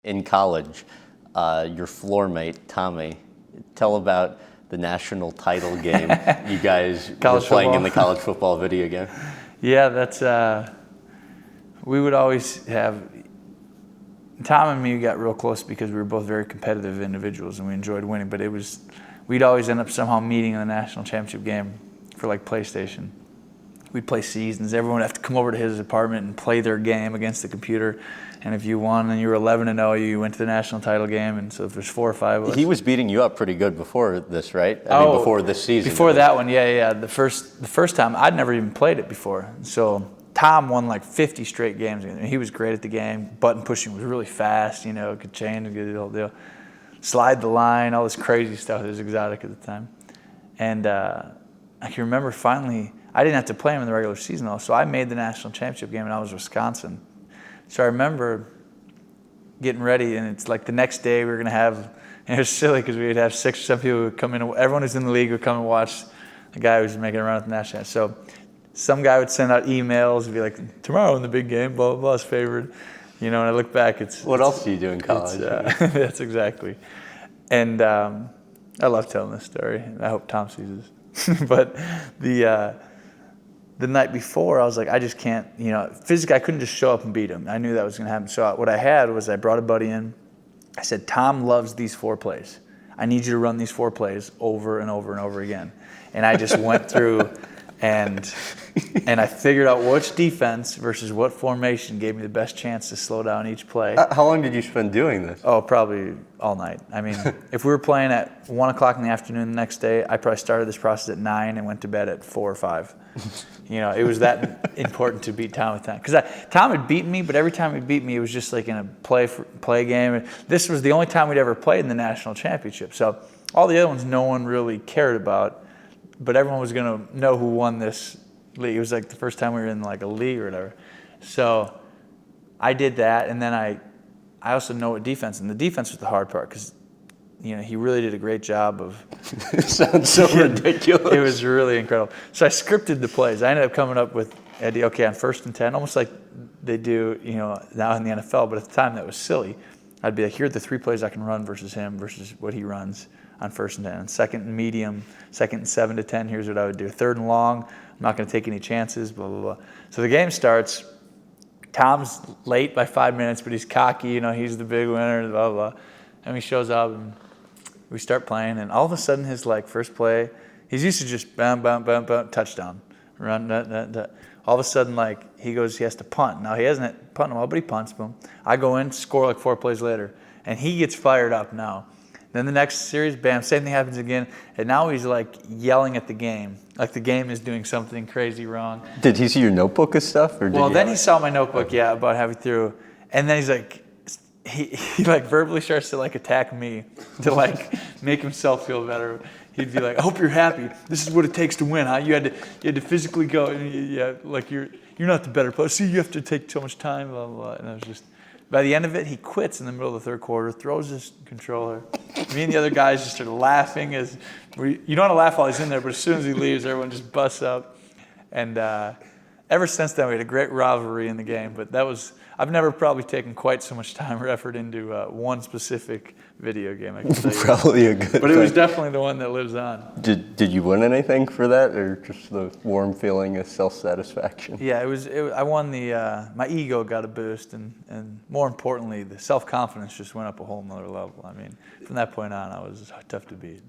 In college, your floor mate, Tommy, tell about the national title game you guys were playing in the college football video game. Yeah, that's, we would always have, Tom and me got real close because we were both very competitive individuals and we enjoyed winning, but we'd always end up somehow meeting in the national championship game for like PlayStation. We'd play seasons. Everyone would have to come over to his apartment and play their game against the computer. And if you won and you were 11-0, you went to the national title game. And so if there's 4 or 5 of us. He was beating you up pretty good before this, right? I mean, before this season. Before that one, yeah. The first time, I'd never even played it before. So Tom won like 50 straight games. And he was great at the game. Button pushing was really fast, could change and get the whole deal. Slide the line, all this crazy stuff. It was exotic at the time. And I can remember finally, I didn't have to play him in the regular season though, so I made the national championship game and I was Wisconsin. So I remember getting ready, and it's like the next day we were going to have, and it was silly because we would have 6 or 7 people who would come in, everyone who's in the league would come and watch the guy who was making a run at the national championship. So some guy would send out emails and be like, tomorrow in the big game, blah, blah, blah, is favored. And I look back, What else do you do in college? That's exactly. And I love telling this story. I hope Tom sees this. But the night before, I was like, I just can't, physically, I couldn't just show up and beat him. I knew that was going to happen. So what I had was I brought a buddy in. I said, Tom loves these 4 plays. I need you to run these 4 plays over and over and over again. And I just went through and I figured out which defense versus what formation gave me the best chance to slow down each play. How long did you spend doing this? Oh, probably all night. I mean, if we were playing at 1 o'clock in the afternoon the next day, I probably started this process at 9 and went to bed at 4 or 5. It was that important to beat Tom with time. Because Tom had beaten me, but every time he beat me, it was just like in a play game. This was the only time we'd ever played in the national championship. So all the other ones no one really cared about, but everyone was going to know who won this league. It was like the first time we were in like a league or whatever. So I did that, and then I also know what defense, and the defense was the hard part because he really did a great job of. It sounds so ridiculous. It was really incredible. So I scripted the plays. I ended up coming up with, okay, on 1st and 10, almost like they do, now in the NFL. But at the time, that was silly. I'd be like, here are the 3 plays I can run versus him versus what he runs on 1st and 10. And 2nd and medium, 2nd and 7 to 10. Here's what I would do. 3rd and long. I'm not going to take any chances. Blah blah blah. So the game starts. Tom's late by 5 minutes, but he's cocky. He's the big winner. Blah blah blah. And he shows up and we start playing, and all of a sudden his first play, he's used to just bam, bam, bam, bam, touchdown, run, all of a sudden he has to punt. Now he hasn't punted well, but he punts, boom. I go in, score 4 plays later, and he gets fired up now. Then the next series, bam, same thing happens again, and now he's yelling at the game, like the game is doing something crazy wrong. Did he see your notebook and stuff? Or then he saw my notebook, yeah, about halfway through, and then he's like, he verbally starts to attack me to make himself feel better. He'd be like, I hope you're happy. This is what it takes to win, huh? You had to physically go, yeah, you're not the better player. See, you have to take so much time, blah, blah, blah. And I was just, by the end of it, he quits in the middle of the 3rd quarter, throws his controller. Me and the other guys just started laughing. You don't want to laugh while he's in there, but as soon as he leaves, everyone just busts up. And ever since then, we had a great rivalry in the game. But I've never probably taken quite so much time or effort into one specific video game, I can tell you. Probably a good But it was definitely the one that lives on. Did you win anything for that, or just the warm feeling of self-satisfaction? Yeah, I won my ego got a boost, and more importantly, the self-confidence just went up a whole nother level. I mean, from that point on, I was tough to beat.